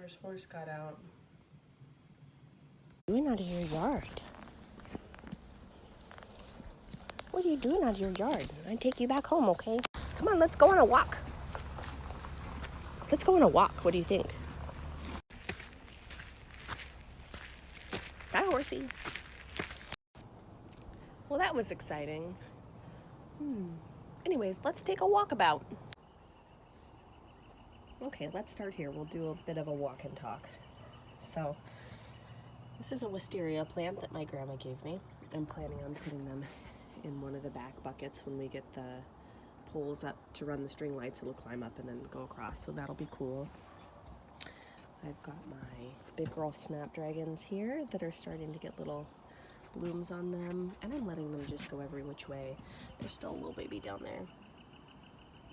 neighbor's horse got out. What are you doing out of your yard? What are you doing out of your yard? I'll take you back home, okay? Come on, let's go on a walk. Let's go on a walk. What do you think? Bye, horsey. Well, that was exciting. Anyways, let's take a walkabout. Okay, let's start here. We'll do a bit of a walk and talk. So, this is a wisteria plant that my grandma gave me. I'm planning on putting them in one of the back buckets when we get the poles up to run the string lights. It'll climb up and then go across, so that'll be cool. I've got my big girl snapdragons here that are starting to get little blooms on them, and I'm letting them just go every which way. There's still a little baby down there.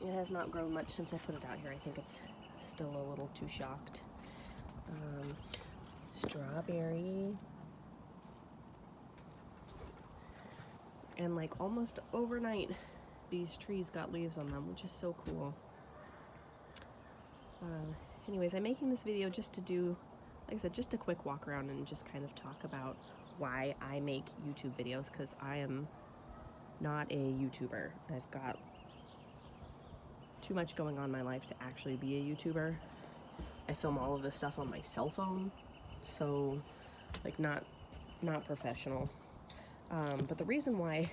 It has not grown much since I put it out here. I think it's still a little too shocked. Strawberry. And like almost overnight, these trees got leaves on them, which is so cool. Anyways, I'm making this video just to do, like I said, just a quick walk around and just kind of talk about why I make YouTube videos, because I am not a YouTuber. I've got too much going on in my life to actually be a YouTuber. I film all of this stuff on my cell phone, so like not professional. But the reason why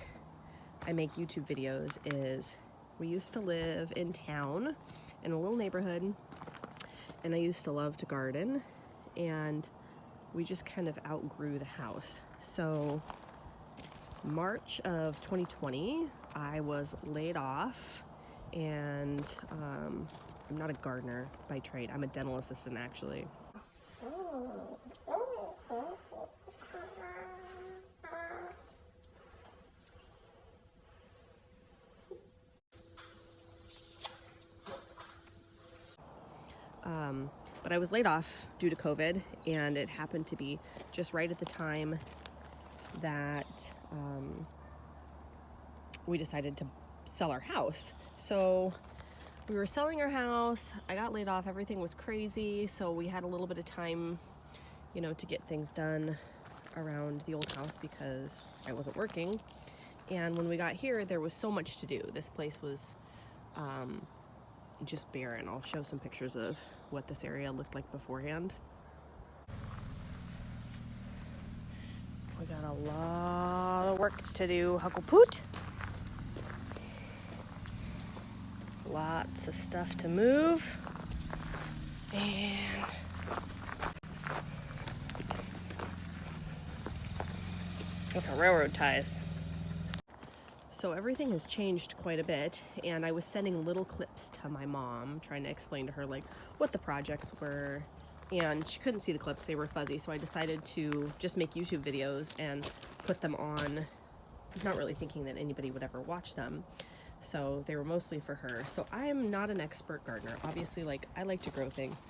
I make YouTube videos is we used to live in town in a little neighborhood, and I used to love to garden, and we just kind of outgrew the house. So March of 2020, I was laid off, and I'm not a gardener by trade. I'm a dental assistant, actually. But I was laid off due to COVID, and it happened to be just right at the time that we decided to sell our house. So we were selling our house, I got laid off, everything was crazy, so we had a little bit of time, you know, to get things done around the old house because I wasn't working. And when we got here, there was so much to do. This place was just barren. I'll show some pictures of what this area looked like beforehand. We got a lot of work to do, Hucklepoot. Lots of stuff to move. And that's our railroad ties. So everything has changed quite a bit, and I was sending little clips to my mom, trying to explain to her like what the projects were, and she couldn't see the clips, they were fuzzy, so I decided to just make YouTube videos and put them on, not really thinking that anybody would ever watch them. So they were mostly for her. So I am not an expert gardener. Obviously, like, I like to grow things,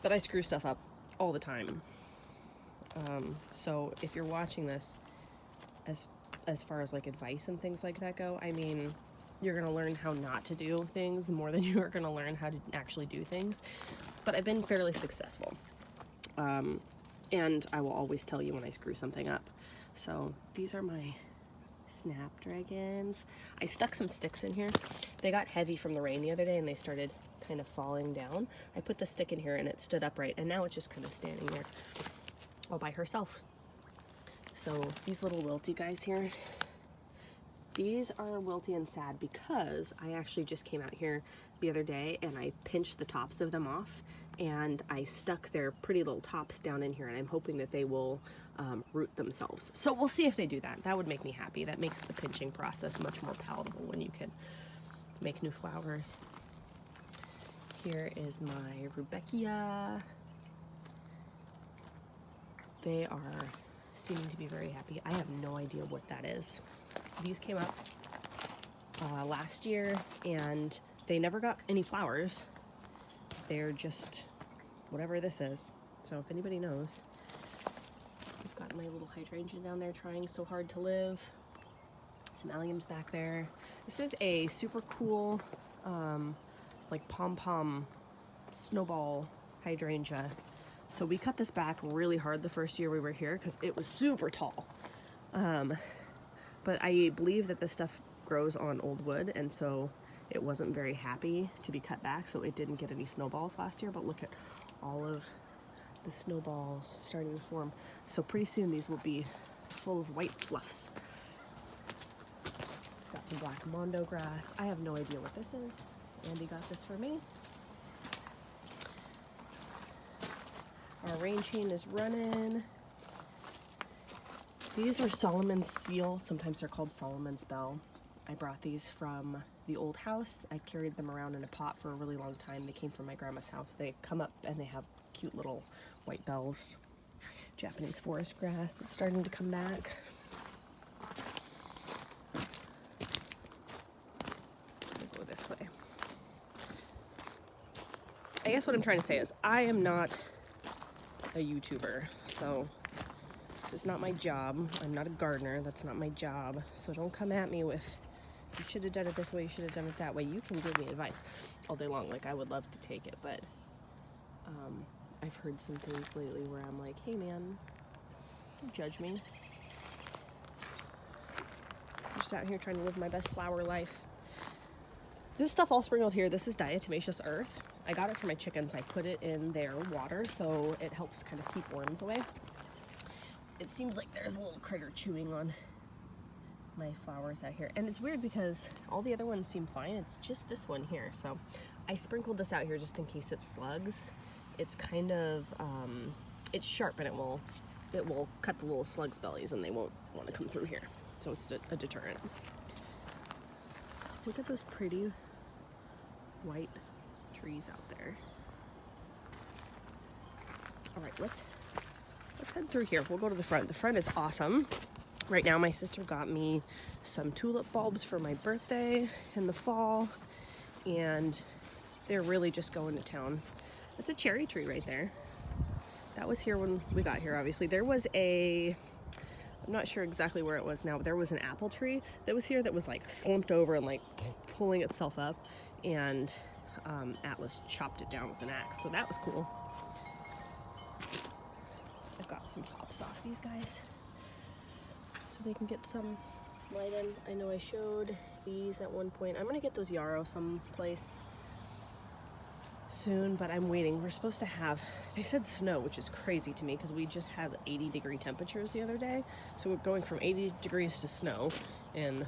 but I screw stuff up all the time. So if you're watching this, as far as like advice and things like that go, I mean, you're gonna learn how not to do things more than you are gonna learn how to actually do things. But I've been fairly successful. And I will always tell you when I screw something up. So these are my snapdragons. I stuck some sticks in here. They got heavy from the rain the other day and they started kind of falling down. I put the stick in here and it stood upright, and now it's just kind of standing there all by herself. So these little wilty guys here, these are wilty and sad because I actually just came out here the other day and I pinched the tops of them off, and I stuck their pretty little tops down in here, and I'm hoping that they will root themselves. So we'll see if they do that. That would make me happy. That makes the pinching process much more palatable when you can make new flowers. Here is my Rudbeckia. They are seeming to be very happy. I have no idea what that is. These came up last year and they never got any flowers. They're just whatever this is. So if anybody knows. I've got my little hydrangea down there trying so hard to live. Some alliums back there. This is a super cool like pom-pom snowball hydrangea. So we cut this back really hard the first year we were here because it was super tall. But I believe that this stuff grows on old wood, and so it wasn't very happy to be cut back, so it didn't get any snowballs last year. But look at all of the snowballs starting to form. So pretty soon these will be full of white fluffs. Got some black mondo grass. I have no idea what this is. Andy got this for me. Our rain chain is running. These are Solomon's seal. Sometimes they're called Solomon's bell. I brought these from the old house. I carried them around in a pot for a really long time. They came from my grandma's house. They come up and they have cute little white bells. Japanese forest grass. It's starting to come back. I'll go this way. I guess what I'm trying to say is I am not a YouTuber, so this is not my job. I'm not a gardener. That's not my job. So don't come at me with, you should have done it this way, you should have done it that way. You can give me advice all day long. Like, I would love to take it, but I've heard some things lately where I'm like, hey man, don't judge me. I'm just out here trying to live my best flower life. This stuff all sprinkled here, this is diatomaceous earth. I got it for my chickens. I put it in their water so it helps kind of keep worms away. It seems like there's a little critter chewing on my flowers out here. And it's weird because all the other ones seem fine. It's just this one here. So I sprinkled this out here just in case it's slugs. It's kind of, it's sharp and it will cut the little slugs' bellies and they won't want to come through here. So it's a deterrent. Look at those pretty white trees out there. All right, let's head through here. We'll go to the front. The front is awesome. Right now, my sister got me some tulip bulbs for my birthday in the fall, and they're really just going to town. That's a cherry tree right there. That was here when we got here, obviously. There was I'm not sure exactly where it was now, but there was an apple tree that was here that was like slumped over and like pulling itself up, and Atlas chopped it down with an axe, so that was cool. I've got some tops off these guys so they can get some light in. I know I showed these at one point. I'm gonna get those yarrow someplace soon, but I'm waiting. We're supposed to have, they said snow, which is crazy to me because we just had 80-degree temperatures the other day. So we're going from 80 degrees to snow in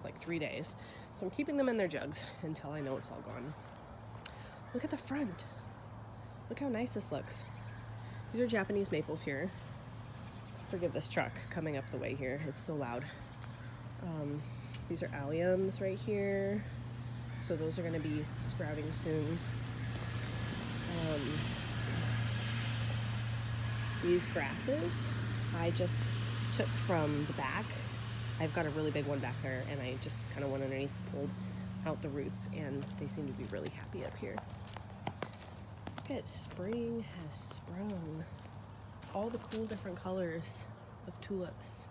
like 3 days. So I'm keeping them in their jugs until I know it's all gone. Look at the front. Look how nice this looks. These are Japanese maples here. Forgive this truck coming up the way here. It's so loud. These are alliums right here. So those are gonna be sprouting soon. These grasses I just took from the back. I've got a really big one back there, and I just kind of went underneath, pulled out the roots, and they seem to be really happy up here. Look at spring has sprung. All the cool different colors of tulips.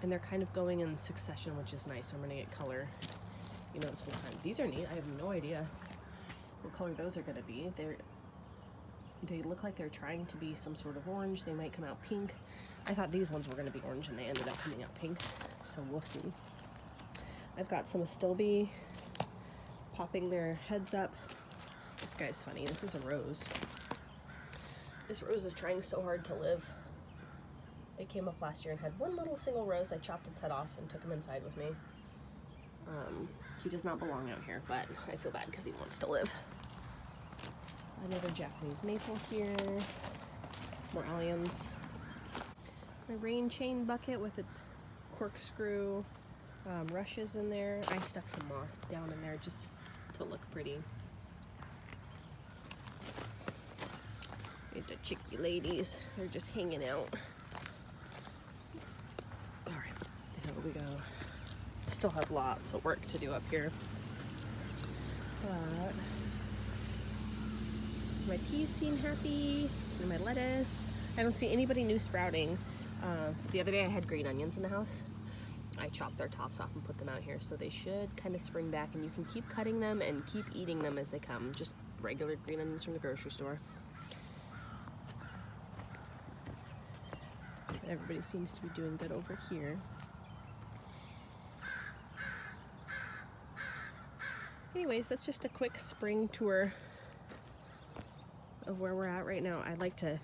And they're kind of going in succession, which is nice. So I'm gonna get color, you know, this whole time. These are neat. I have no idea what color those are gonna be. They look like they're trying to be some sort of orange. They might come out pink. I thought these ones were gonna be orange and they ended up coming out pink. So we'll see. I've got some Astilbe popping their heads up. This guy's funny. This is a rose. This rose is trying so hard to live. It came up last year and had one little single rose. I chopped its head off and took him inside with me. He does not belong out here, but I feel bad because he wants to live. Another Japanese maple here. More alliums. My rain chain bucket with its corkscrew rushes in there. I stuck some moss down in there just to look pretty. The chicky ladies, they're just hanging out. All right, there we go. Still have lots of work to do up here, but my peas seem happy, and my lettuce. I don't see anybody new sprouting. The other day I had green onions in the house. I chopped their tops off and put them out here, so they should kind of spring back, and you can keep cutting them and keep eating them as they come. Just regular green onions from the grocery store. But everybody seems to be doing good over here. Anyways, that's just a quick spring tour of where we're at right now. I like to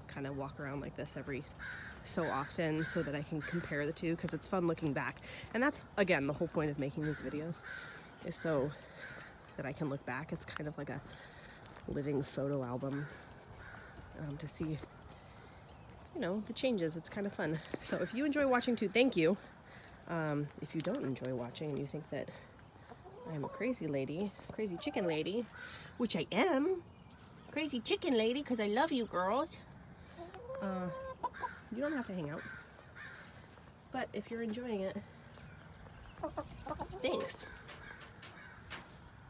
kind of walk around like this every so often so that I can compare the two, because it's fun looking back. And that's, again, the whole point of making these videos, is so that I can look back. It's kind of like a living photo album to see, you know, the changes. It's kind of fun. So if you enjoy watching too, thank you. If you don't enjoy watching and you think that I'm a crazy lady, crazy chicken lady, which I am, crazy chicken lady, because I love you girls, you don't have to hang out. But if you're enjoying it, thanks.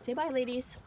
Say bye, ladies.